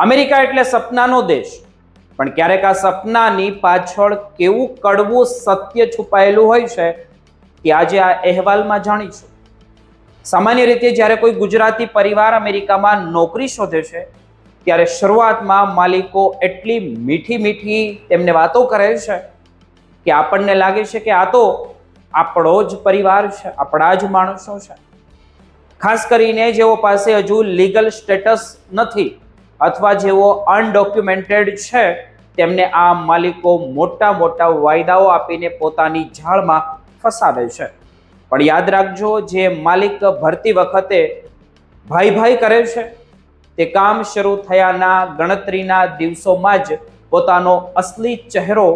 America એટલે સપનાનો દેશ, પણ ક્યારેક આ સપનાની પાછળ કેવું કડવું સત્ય છુપાયેલું હોય છે તે આજે આ અહેવાલમાં જાણીશું. સામાન્ય રીતે જ્યારે કોઈ ગુજરાતી પરિવાર અમેરિકામાં નોકરી શોધે છે ત્યારે શરૂઆતમાં માલિકો એટલી મીઠી મીઠી તેમને વાતો કરે છે કે આપણને લાગે છે કે આ તો આપણો જ પરિવાર છે, આપણા જ માણસો છે. ખાસ કરીને જેઓ પાસે હજુ લીગલ સ્ટેટસ નથી અથવા જેઓ અનડોક્યુમેન્ટેડ છે તેમને આ માલિકો મોટા મોટા વાયદાઓ આપીને પોતાની જાળમાં ફસાવે છે. પણ યાદ રાખજો, જે માલિક ભરતી વખતે ભાઈ ભાઈ કરે છે તે કામ શરૂ થયાના ગણતરીના દિવસોમાં જ પોતાનો અસલી ચહેરો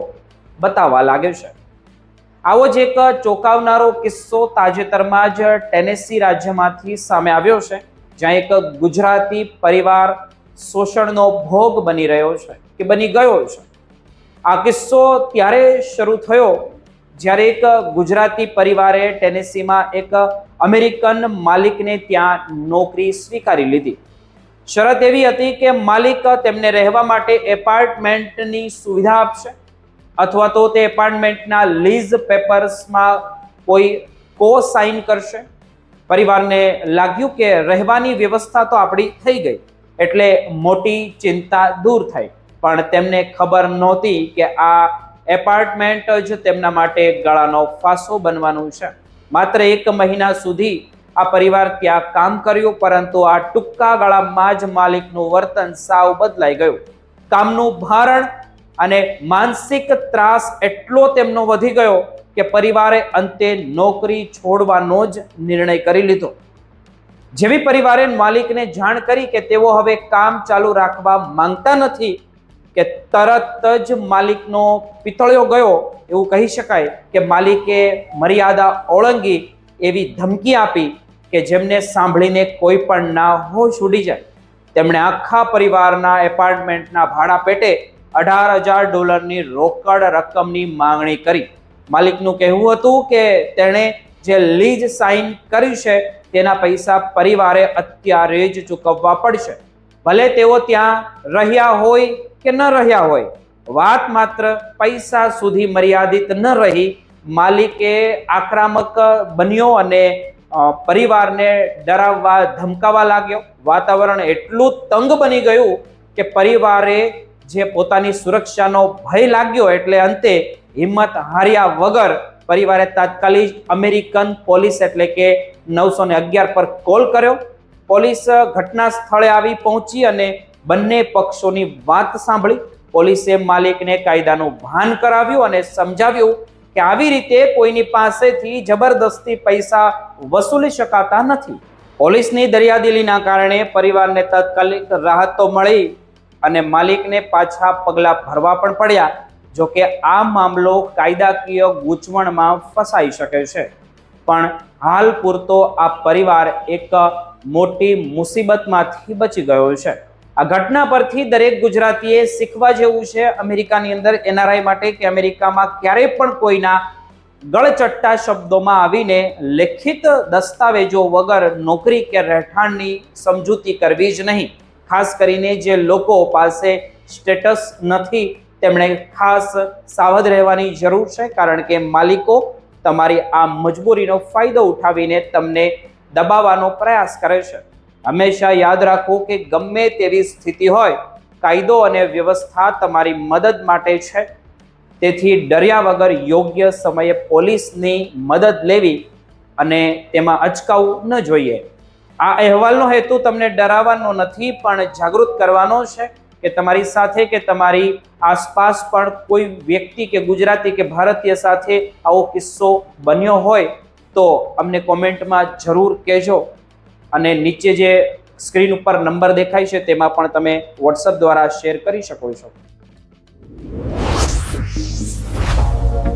બતાવવા લાગે છે. આવો જ એક ચોંકાવનારો કિસ્સો તાજેતરમાં જ ટેનેસી રાજ્યમાંથી સામે આવ્યો છે, જ્યાં એક ગુજરાતી પરિવાર શોષણનો ભોગ બની રહ્યો છે કે બની ગયો છે. આ કિસ્સો ત્યારે શરૂ થયો જ્યારે એક ગુજરાતી પરિવારે ટેનેસીમાં એક અમેરિકન માલિકને ત્યાં નોકરી સ્વીકારી લીધી. શરત એવી હતી કે માલિક તેમને રહેવા માટે એપાર્ટમેન્ટની સુવિધા આપશે અથવા તો તે એપાર્ટમેન્ટના લીઝ પેપર્સમાં કોઈ કો સાઇન કરશે. પરિવારને લાગ્યું કે રહેવાની વ્યવસ્થા તો આપણી થઈ ગઈ એટલે મોટી ચિંતા દૂર થઈ, પણ તેમને ખબર નહોતી કે આ એપાર્ટમેન્ટ જ તેમના માટે ગળાનો ફાંસો બનવાનું છે. માત્ર 1 મહિના સુધી આ પરિવાર ત્યાં કામ કર્યું, પરંતુ આ ટૂંકા ગાળામાં જ માલિકનું વર્તન સાવ બદલાઈ ગયું. કામનું ભારણ અને માનસિક ત્રાસ એટલો તેમનો વધી ગયો કે પરિવારે અંતે નોકરી છોડવાનો જ નિર્ણય કરી લીધો. જેવી પરિવારે માલિકને જાણ કરી કે તેઓ હવે કામ ચાલુ રાખવા માંગતા નથી કે તરત જ માલિકનો પિતળિયો ગયો એવું કહી શકાય કે માલિકે મર્યાદા ઓળંગી એવી ધમકી આપી કે જેમને સાંભળીને કોઈ પણ ના હોશ ઉડી જાય. તેમણે આખા પરિવારના એપાર્ટમેન્ટના ભાડા પેટે $18,000 રોકડ રકમની માંગણી કરી. માલિકનું કહેવું હતું કે તેણે જે લીઝ સાઇન કર્યું છે તેના પૈસા પરિવારે અત્યારે જ ચૂકવવા પડશે, ભલે તેઓ ત્યાં રહ્યા હોય કે ન રહ્યા હોય. વાત માત્ર પૈસા સુધી મર્યાદિત ન રહી. માલિકે આક્રમક બન્યો અને પરિવારને ડરાવવા ધમકાવવા લાગ્યો. વાતાવરણ એટલું તંગ બની ગયું કે પરિવારે જે પોતાની સુરક્ષાનો ભય લાગ્યો એટલે અંતે હિંમત હાર્યા વગર પરિવારે તાત્કાલિક અમેરિકન પોલીસ એટલે કે 911 પર કોલ કર્યો. પોલીસ ઘટના સ્થળે આવી પહોંચી અને બંને પક્ષોની વાત સાંભળી. પોલીસે માલિકને કાયદાનું ભાન કરાવ્યું અને સમજાવ્યું કે આવી રીતે કોઈની પાસેથી જબરદસ્તી પૈસા વસૂલી શકાતા નથી. પોલીસની દરિયાદિલીના કારણે પરિવારને તાત્કાલિક રાહત તો મળી અને માલિકને પાછા પગલાં ભરવા પણ પડ્યા. જો કે આ મામલો કાયદાકીય ગૂંચવણમાં ફસાઈ શકે છે, પણ હાલ પૂરતો આ પરિવાર એક મોટી મુસીબતમાંથી બચી ગયો છે. આ ઘટના પરથી દરેક ગુજરાતીએ શીખવા જેવું છે અમેરિકાની અંદર એનઆરઆઈ માટે કે અમેરિકામાં ક્યારેય પણ કોઈના ગળચટ્ટા શબ્દોમાં આવીને લેખિત દસ્તાવેજો વગર નોકરી કે રહેઠાણની સમજૂતી કરવી જ નહીં. ખાસ કરીને જે લોકો પાસે સ્ટેટસ નથી તેમણે ખાસ સાવધ રહેવાની જરૂર છે, કારણ કે માલિકો તમારી આ મજબૂરીનો ફાયદો ઉઠાવીને તમને દબાવવાનો પ્રયાસ કરે છે. હંમેશા યાદ રાખો કે ગમે તેવી સ્થિતિ હોય, કાયદો અને વ્યવસ્થા તમારી મદદ માટે છે. તેથી ડર્યા વગર યોગ્ય સમયે પોલીસની મદદ લેવી અને તેમાં અચકાવવું ન જોઈએ. આ અહેવાલનો હેતુ તમને ડરાવવાનો નથી, પણ જાગૃત કરવાનો છે કે તમારી સાથે કે તમારી આસપાસ પણ કોઈ વ્યક્તિ કે ગુજરાતી કે ભારતીય સાથે આવો કિસ્સો બન્યો હોય તો અમને કોમેન્ટમાં જરૂર કહેજો. અને નીચે જે સ્ક્રીન ઉપર નંબર દેખાય છે તેમાં પણ તમે વોટ્સએપ દ્વારા શેર કરી શકો છો.